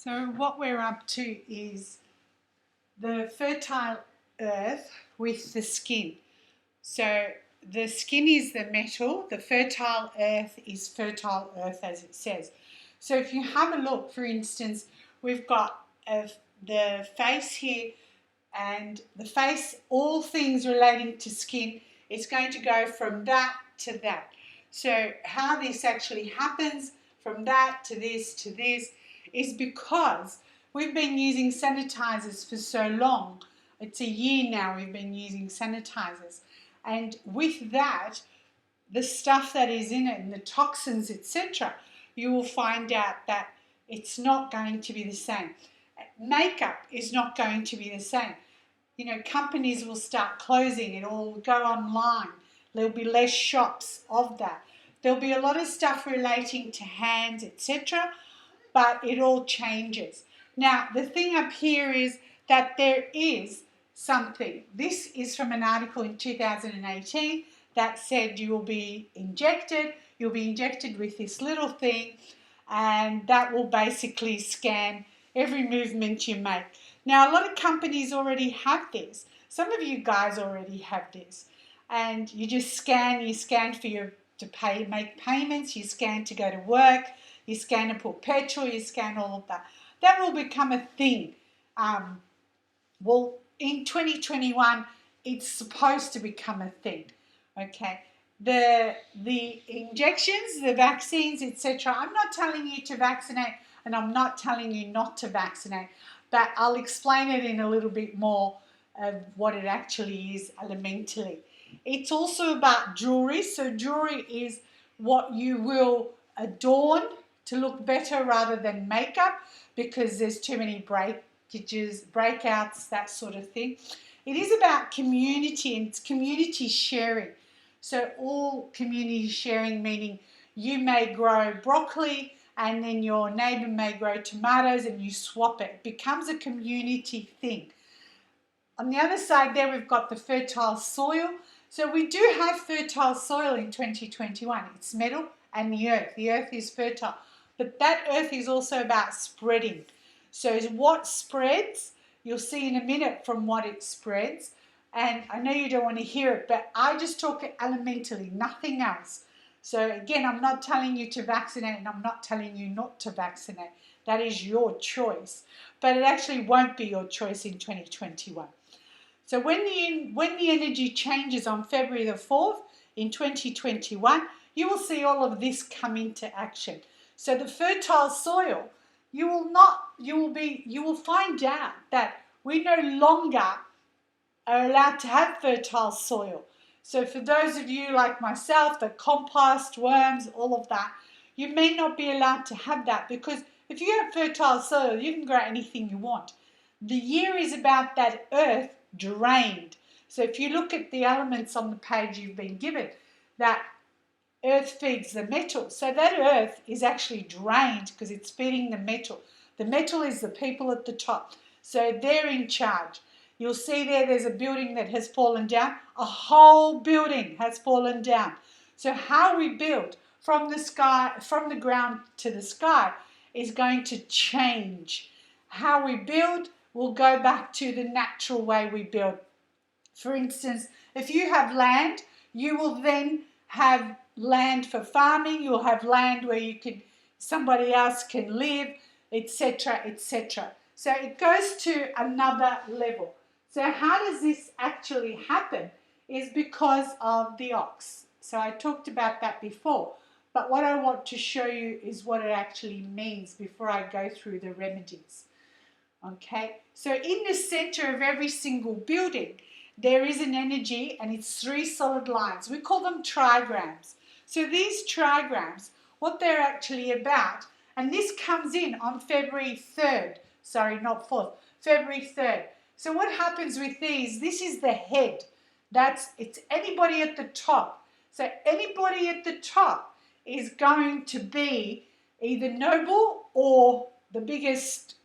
So what we're up to is the fertile earth with the skin. So the skin is the metal, the fertile earth is fertile earth as it says. So if you have a look, for instance, we've got the face here, and the face, all things relating to skin, is going to go from that to that. So how this actually happens from that to this is because we've been using sanitizers for so long. It's a year now we've been using sanitizers. And with that, the stuff that is in it and the toxins, etc., you will find out that it's not going to be the same. Makeup is not going to be the same. You know, companies will start closing, it will go online. There'll be less shops of that. There'll be a lot of stuff relating to hands, etc., but it all changes. Now, the thing up here is that there is something. This is from an article in 2018 that said you'll be injected with this little thing, and that will basically scan every movement you make. Now, a lot of companies already have this. Some of you guys already have this. And you just scan, to make payments, you scan to go to work, you scan to put petrol, you scan all of that. That will become a thing. Well, in 2021, it's supposed to become a thing, okay? The injections, the vaccines, etc., I'm not telling you to vaccinate, and I'm not telling you not to vaccinate, but I'll explain it in a little bit more of what it actually is elementally. It's also about jewelry. So jewelry is what you will adorn to look better rather than makeup, because there's too many breakages, breakouts, that sort of thing. It is about community, and it's community sharing. So all community sharing, meaning you may grow broccoli and then your neighbour may grow tomatoes and you swap it. It becomes a community thing. On the other side there we've got the fertile soil. So we do have fertile soil in 2021. It's metal and the earth. The earth is fertile. But that earth is also about spreading. So what spreads, you'll see in a minute from what it spreads. And I know you don't want to hear it, but I just talk it elementally, nothing else. So again, I'm not telling you to vaccinate, and I'm not telling you not to vaccinate. That is your choice. But it actually won't be your choice in 2021. So when the energy changes on February the 4th in 2021, you will see all of this come into action. So the fertile soil, you will find out that we no longer are allowed to have fertile soil. So for those of you like myself, the compost, worms, all of that, you may not be allowed to have that, because if you have fertile soil, you can grow anything you want. The year is about that earth drained. So if you look at the elements on the page you've been given, that earth feeds the metal. So that earth is actually drained because it's feeding the metal. The metal is the people at the top. So they're in charge. You'll see there's a building that has fallen down. A whole building has fallen down. So how we build from the sky, from the ground to the sky, is going to change. How we build will go back to the natural way we build. For instance, if you have land, you will then have land for farming. You'll have land where somebody else can live, etc., etc. So it goes to another level. So how does this actually happen is because of the ox. So I talked about that before, but what I want to show you is what it actually means before I go through the remedies. Okay, so in the center of every single building, there is an energy, and it's 3 solid lines. We call them trigrams. So these trigrams, what they're actually about, and this comes in on February 3rd, sorry, not 4th, February 3rd. So what happens with these, this is the head. It's anybody at the top. So anybody at the top is going to be either noble or the biggest,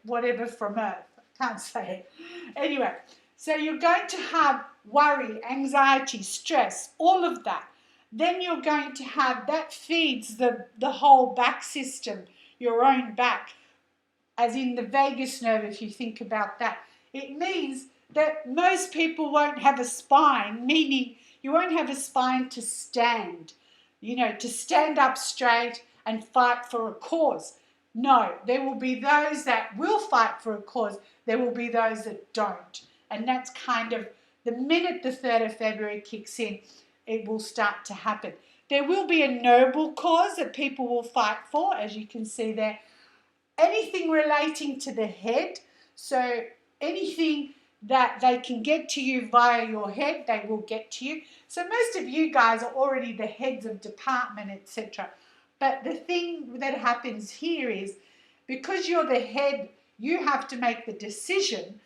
whatever from Earth. I can't say it. Anyway, so you're going to have worry, anxiety, stress, all of that. Then you're going to have, that feeds the whole back system, your own back. as in the vagus nerve, if you think about that. It means that most people won't have a spine, meaning you won't have a spine to stand, to stand up straight and fight for a cause. No, there will be those that will fight for a cause. There will be those that don't. And that's kind of the minute the 3rd of February kicks in, it will start to happen. There will be a noble cause that people will fight for, as you can see there. Anything relating to the head, so anything that they can get to you via your head, they will get to you. So most of you guys are already the heads of department, etc. But the thing that happens here is, because you're the head, you have to make the decision.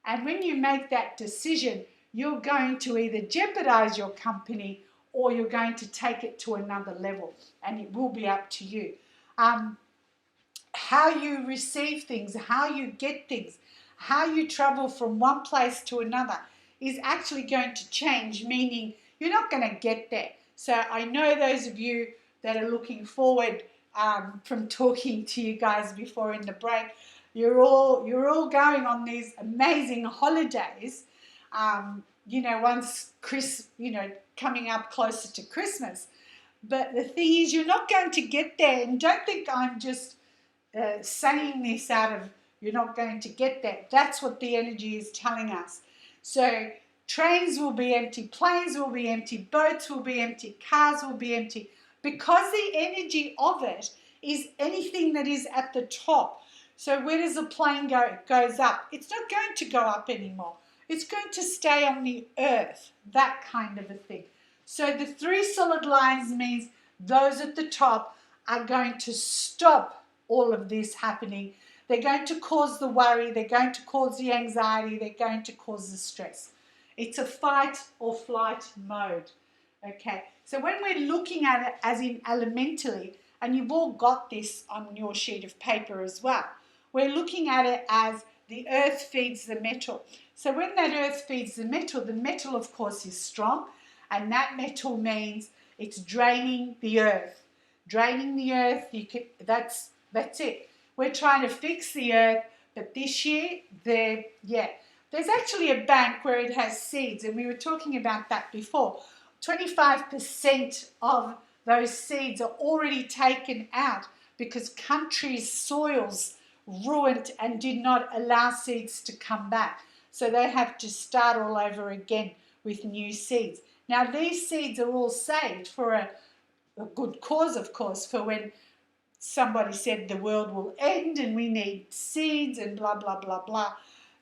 And when you make that decision, you're going to either jeopardize your company or you're going to take it to another level. And it will be up to you. How you receive things, how you get things, how you travel from one place to another is actually going to change, meaning you're not going to get there. So I know those of you that are looking forward from talking to you guys before in the break, you're all going on these amazing holidays, once coming up closer to Christmas. But the thing is, you're not going to get there, and don't think I'm just saying this out of you're not going to get there. That's what the energy is telling us. So trains will be empty, planes will be empty, boats will be empty, cars will be empty, because the energy of it is anything that is at the top. So where does the plane go? It goes up. It's not going to go up anymore. It's going to stay on the earth, that kind of a thing. So the 3 solid lines means those at the top are going to stop all of this happening. They're going to cause the worry, they're going to cause the anxiety, they're going to cause the stress. It's a fight or flight mode. Okay, so when we're looking at it as in elementally, and you've all got this on your sheet of paper as well, we're looking at it as the earth feeds the metal. So when that earth feeds the metal of course is strong, and that metal means it's draining the earth. Draining the earth, that's it. We're trying to fix the earth, but this year, there's actually a bank where it has seeds, and we were talking about that before. 25% of those seeds are already taken out because countries' soils ruined and did not allow seeds to come back. So they have to start all over again with new seeds. Now, these seeds are all saved for a good cause, of course, for when somebody said the world will end and we need seeds and blah, blah, blah, blah.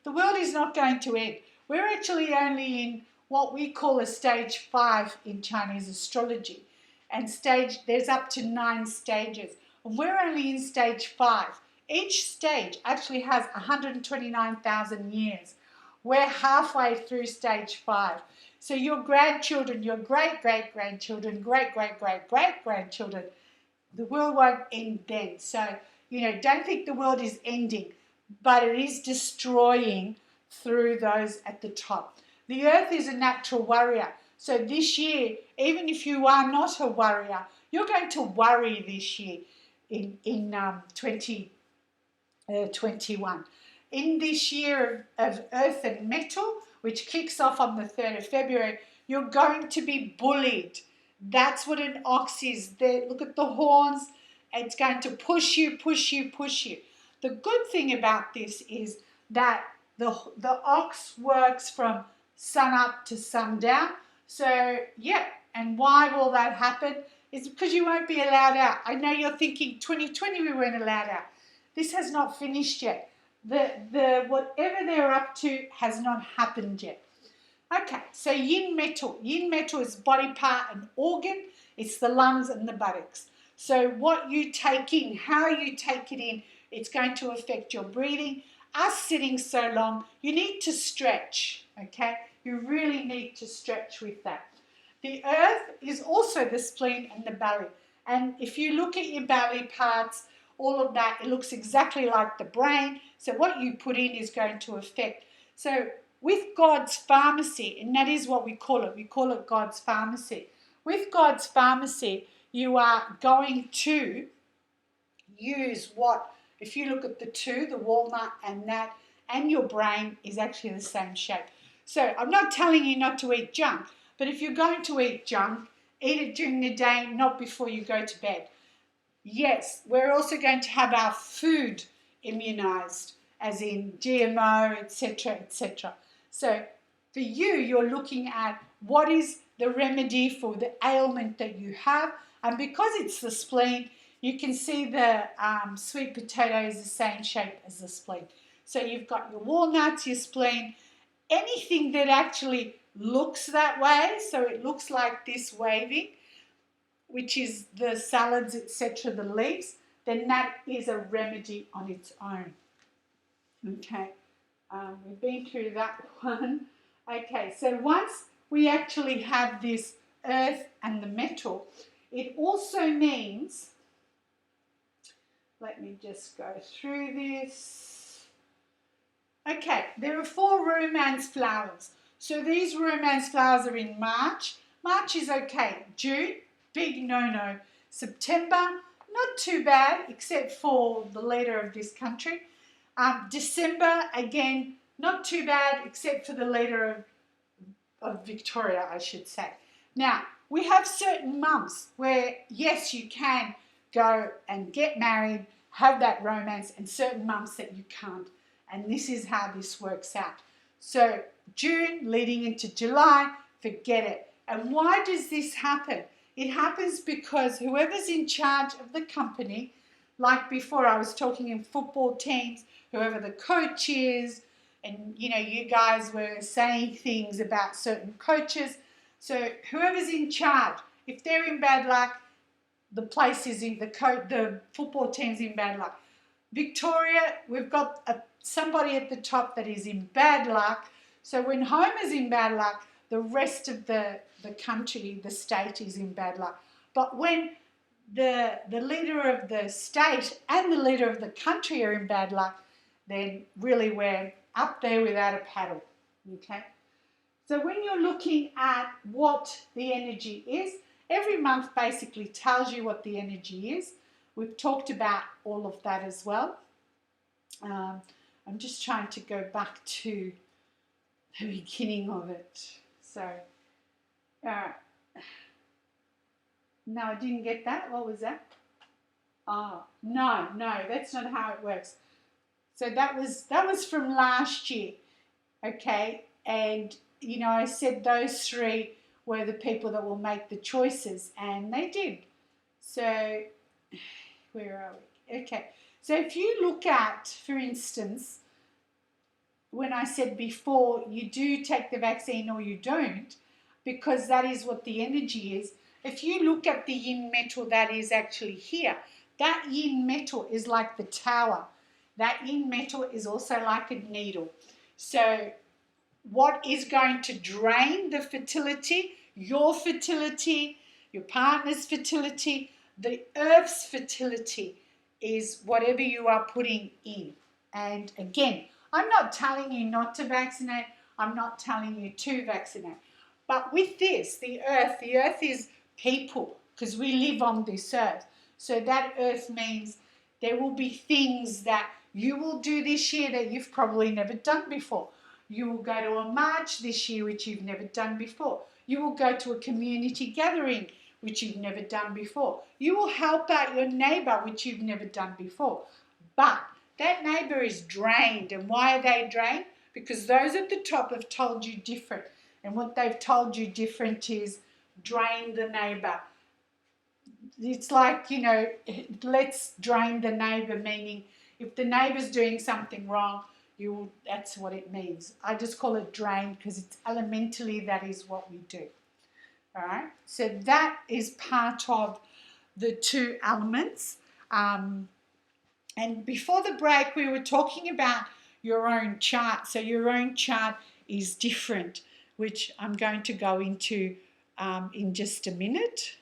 The world is not going to end. We're actually only in what we call a stage 5 in Chinese astrology. And there's up to 9 stages. And we're only in stage 5. Each stage actually has 129,000 years. We're halfway through stage 5. So your grandchildren, your great-great-grandchildren, great-great-great-great-grandchildren, the world won't end then. So, don't think the world is ending, but it is destroying through those at the top. The earth is a natural warrior. So this year, even if you are not a warrior, you're going to worry this year in 2021. In this year of earth and metal, which kicks off on the 3rd of February, you're going to be bullied. That's what an ox is. Look at the horns. It's going to push you, push you, push you. The good thing about this is that the ox works from sun up to sundown. So, and why will that happen? It's because you won't be allowed out. I know you're thinking 2020 we weren't allowed out. This has not finished yet. The whatever they're up to has not happened yet. Okay, so yin metal. Yin metal is body part and organ. It's the lungs and the buttocks. So what you take in, how you take it in, it's going to affect your breathing. Us sitting so long, you need to stretch, okay? You really need to stretch with that. The earth is also the spleen and the belly. And if you look at your belly parts, all of that, it looks exactly like the brain. So what you put in is going to affect. So with God's pharmacy, and that is what we call it God's pharmacy. With God's pharmacy, you are going to use what if you look at the two, the walnut and that, and your brain is actually the same shape. So I'm not telling you not to eat junk, but if you're going to eat junk, eat it during the day, not before you go to bed. Yes, we're also going to have our food immunized, as in GMO, etc., etc. So for you, you're looking at what is the remedy for the ailment that you have, and because it's the spleen, you can see the sweet potato is the same shape as the spleen. So you've got your walnuts, your spleen, anything that actually looks that way, so it looks like this waving, which is the salads, etc., the leaves, then that is a remedy on its own. Okay, we've been through that one. Okay, so once we actually have this earth and the metal, it also means, let me just go through this. Okay, there are 4 romance flowers. So these romance flowers are in March. March is okay. June, big no-no. September, not too bad, except for the leader of this country. December, again, not too bad, except for the leader of Victoria, I should say. Now, we have certain months where, yes, you can go and get married, have that romance, and certain months that you can't. And this is how this works out. So June leading into July, forget it. And why does this happen? It happens because whoever's in charge of the company, like before I was talking in football teams, whoever the coach is, and you guys were saying things about certain coaches. So whoever's in charge, if they're in bad luck, the place is in the football team's in bad luck. Victoria, we've got somebody at the top that is in bad luck. So when Homer's in bad luck, the rest of the country, the state is in bad luck. But when the leader of the state and the leader of the country are in bad luck, then really we're up there without a paddle, okay? So when you're looking at what the energy is, every month basically tells you what the energy is. We've talked about all of that as well. I'm just trying to go back to the beginning of it. So, no, I didn't get that. What was that? Oh, no, that's not how it works. So that was from last year, okay? And, I said those 3 were the people that will make the choices, and they did. So, where are we? Okay. So if you look at, for instance, when I said before, you do take the vaccine or you don't, because that is what the energy is. If you look at the yin metal that is actually here, that yin metal is like the tower. That yin metal is also like a needle. So what is going to drain the fertility, your partner's fertility, the earth's fertility, is whatever you are putting in. And again, I'm not telling you not to vaccinate. I'm not telling you to vaccinate. But with this, the earth is people, because we live on this earth. So that earth means there will be things that you will do this year that you've probably never done before. You will go to a march this year, which you've never done before. You will go to a community gathering, which you've never done before. You will help out your neighbour, which you've never done before. But that neighbour is drained. And why are they drained? Because those at the top have told you different. And what they've told you different is drain the neighbour. It's like, let's drain the neighbour, meaning if the neighbour's doing something wrong, that's what it means. I just call it drain because it's elementally that is what we do. All right, so that is part of the 2 elements. And before the break, we were talking about your own chart. So your own chart is different, which I'm going to go into in just a minute.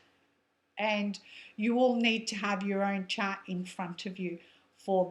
And you will need to have your own chart in front of you for